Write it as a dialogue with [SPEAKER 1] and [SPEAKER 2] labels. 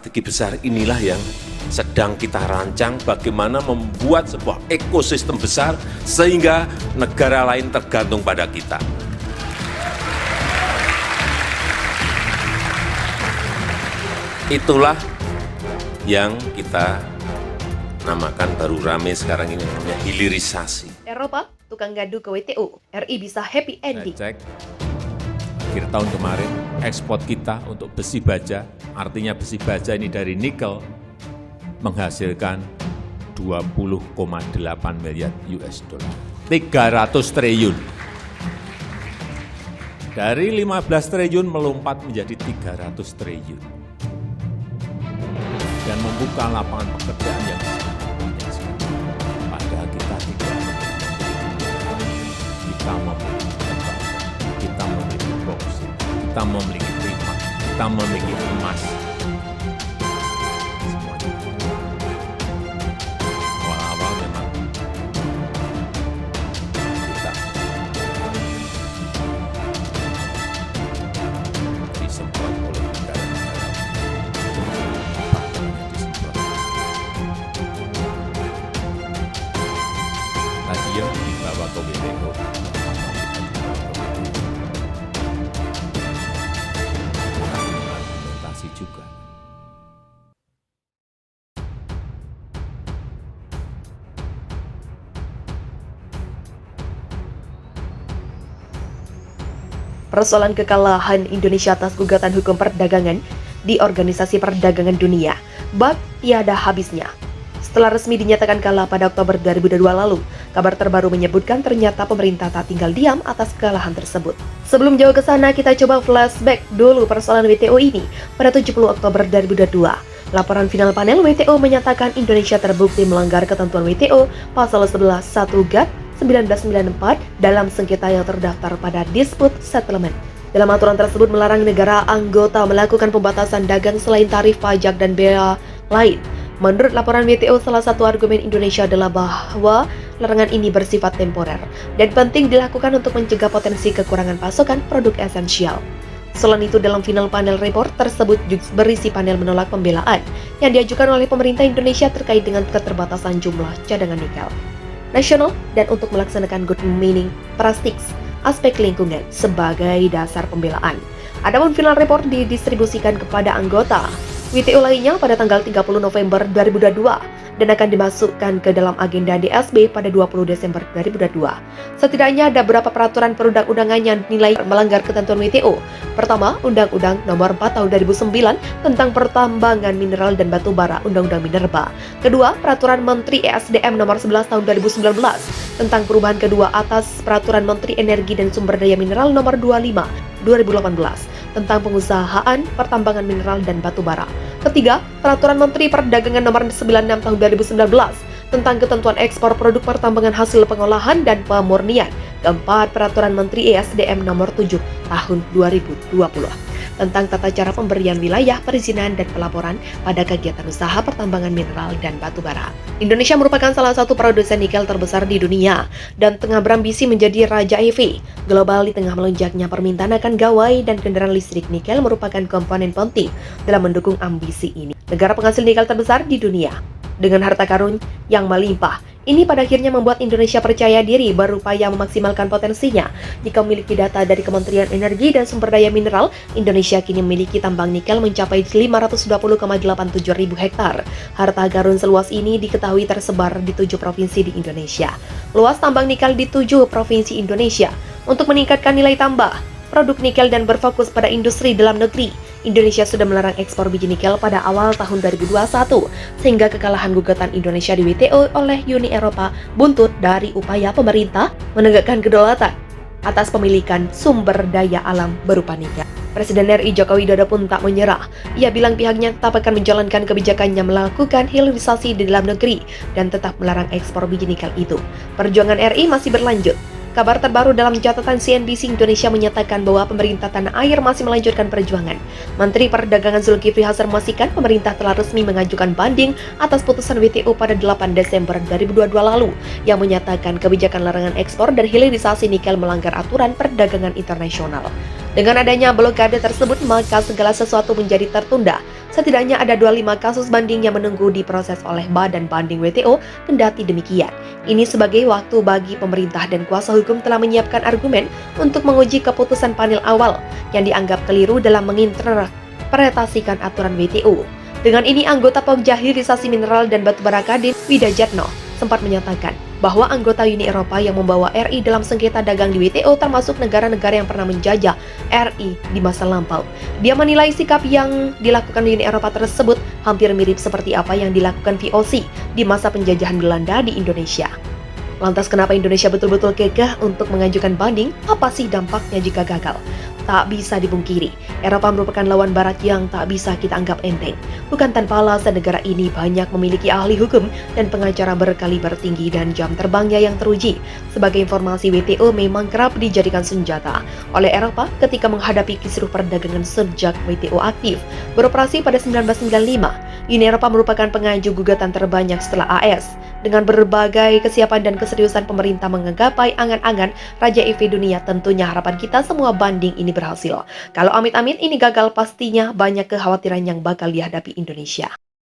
[SPEAKER 1] strategi besar inilah yang sedang kita rancang bagaimana membuat sebuah ekosistem besar sehingga negara lain tergantung pada kita. Itulah yang kita namakan baru rame sekarang ini namanya hilirisasi.
[SPEAKER 2] Eropa, tukang gaduh ke WTO, RI bisa happy ending.
[SPEAKER 3] Saya cek akhir tahun kemarin ekspor kita untuk besi baja, artinya besi baja ini dari nikel, menghasilkan 20,8 miliar US dollar. 300 triliun. Dari 15 triliun melompat menjadi 300 triliun. Dan membuka lapangan pekerjaan yang banyak sekali. Padahal kita tidak kita memiliki tembaga, kita memiliki boksit, kita memiliki primat, kita memiliki emas. Semuanya. Awal-awal memang kita disemprot oleh negara-negara. Tadi yang dibawa ke WTO. Argumentasi juga.
[SPEAKER 2] Persoalan kekalahan Indonesia atas gugatan hukum perdagangan di Organisasi Perdagangan Dunia bak tiada habisnya. Setelah resmi dinyatakan kalah pada Oktober 2022 lalu, kabar terbaru menyebutkan ternyata pemerintah tak tinggal diam atas kekalahan tersebut. Sebelum jauh ke sana, kita coba flashback dulu persoalan WTO ini pada 70 Oktober 2022. Laporan final panel WTO menyatakan Indonesia terbukti melanggar ketentuan WTO pasal 11 1 GATT 1994 dalam sengketa yang terdaftar pada Dispute Settlement. Dalam aturan tersebut melarang negara anggota melakukan pembatasan dagang selain tarif pajak dan bea lain. Menurut laporan WTO, salah satu argumen Indonesia adalah bahwa larangan ini bersifat temporer dan penting dilakukan untuk mencegah potensi kekurangan pasokan produk esensial. Selain itu, dalam final panel report tersebut juga berisi panel menolak pembelaan yang diajukan oleh pemerintah Indonesia terkait dengan keterbatasan jumlah cadangan nikel nasional dan untuk melaksanakan good mining practices aspek lingkungan sebagai dasar pembelaan. Adapun final report didistribusikan kepada anggota WTO lainnya pada tanggal 30 November 2022 dan akan dimasukkan ke dalam agenda DSB pada 20 Desember 2022. Setidaknya ada beberapa peraturan perundang-undangan yang dinilai melanggar ketentuan WTO. Pertama, Undang-Undang Nomor 4 Tahun 2009 tentang pertambangan mineral dan batu bara, Undang-Undang Minerba. Kedua, Peraturan Menteri ESDM Nomor 11 Tahun 2019 tentang perubahan kedua atas Peraturan Menteri Energi dan Sumber Daya Mineral Nomor 25 2018 tentang pengusahaan pertambangan mineral dan batu bara. Ketiga, Peraturan Menteri Perdagangan Nomor 96 Tahun 2019 tentang ketentuan ekspor produk pertambangan hasil pengolahan dan pemurnian. Keempat, Peraturan Menteri ESDM Nomor 7 Tahun 2020 tentang tata cara pemberian wilayah perizinan dan pelaporan pada kegiatan usaha pertambangan mineral dan batu bara. Indonesia merupakan salah satu produsen nikel terbesar di dunia dan tengah berambisi menjadi raja EV global di tengah melonjaknya permintaan akan gawai dan kendaraan listrik. Nikel merupakan komponen penting dalam mendukung ambisi ini. Negara penghasil nikel terbesar di dunia dengan harta karun yang melimpah. Ini pada akhirnya membuat Indonesia percaya diri berupaya memaksimalkan potensinya. Jika memiliki data dari Kementerian Energi dan Sumber Daya Mineral, Indonesia kini memiliki tambang nikel mencapai 520,87 ribu hektar. Harta karun seluas ini diketahui tersebar di 7 provinsi di Indonesia. Luas tambang nikel di 7 provinsi Indonesia. Untuk meningkatkan nilai tambah produk nikel dan berfokus pada industri dalam negeri, Indonesia sudah melarang ekspor biji nikel pada awal tahun 2021, sehingga kekalahan gugatan Indonesia di WTO oleh Uni Eropa buntut dari upaya pemerintah menegakkan kedaulatan atas pemilikan sumber daya alam berupa nikel. Presiden RI Joko Widodo pun tak menyerah. Ia bilang pihaknya tetap akan menjalankan kebijakannya melakukan hilirisasi di dalam negeri dan tetap melarang ekspor biji nikel itu. Perjuangan RI masih berlanjut. Kabar terbaru dalam catatan CNBC Indonesia menyatakan bahwa pemerintah tanah air masih melanjutkan perjuangan. Menteri Perdagangan Zulkifli Hasan memastikan pemerintah telah resmi mengajukan banding atas putusan WTO pada 8 Desember 2022 lalu yang menyatakan kebijakan larangan ekspor dan hilirisasi nikel melanggar aturan perdagangan internasional. Dengan adanya blokade tersebut, maka segala sesuatu menjadi tertunda Setidaknya ada 25 kasus banding yang menunggu diproses oleh Badan Banding WTO. Kendati demikian, ini sebagai waktu bagi pemerintah dan kuasa hukum telah menyiapkan argumen untuk menguji keputusan panel awal yang dianggap keliru dalam menginterpretasikan aturan WTO. Dengan ini, anggota Pokja Hilirisasi Mineral dan Batubara Kadin, Widajatno, sempat menyatakan bahwa anggota Uni Eropa yang membawa RI dalam sengketa dagang di WTO termasuk negara-negara yang pernah menjajah RI di masa lampau. Dia menilai sikap yang dilakukan Uni Eropa tersebut hampir mirip seperti apa yang dilakukan VOC di masa penjajahan Belanda di Indonesia. Lantas kenapa Indonesia betul-betul kekeh untuk mengajukan banding? Apa sih dampaknya jika gagal? Tak bisa dipungkiri, Eropa merupakan lawan barat yang tak bisa kita anggap enteng. Bukan tanpa alasan negara ini banyak memiliki ahli hukum dan pengacara berkaliber tinggi dan jam terbangnya yang teruji. Sebagai informasi, WTO memang kerap dijadikan senjata oleh Eropa ketika menghadapi kisruh perdagangan sejak WTO aktif beroperasi pada 1995. Uni Eropa merupakan pengaju gugatan terbanyak setelah AS. Dengan berbagai kesiapan dan keseriusan pemerintah menggapai angan-angan Raja EV dunia, tentunya harapan kita semua banding ini berhasil. Kalau amit-amit ini gagal, pastinya banyak kekhawatiran yang bakal dihadapi Indonesia.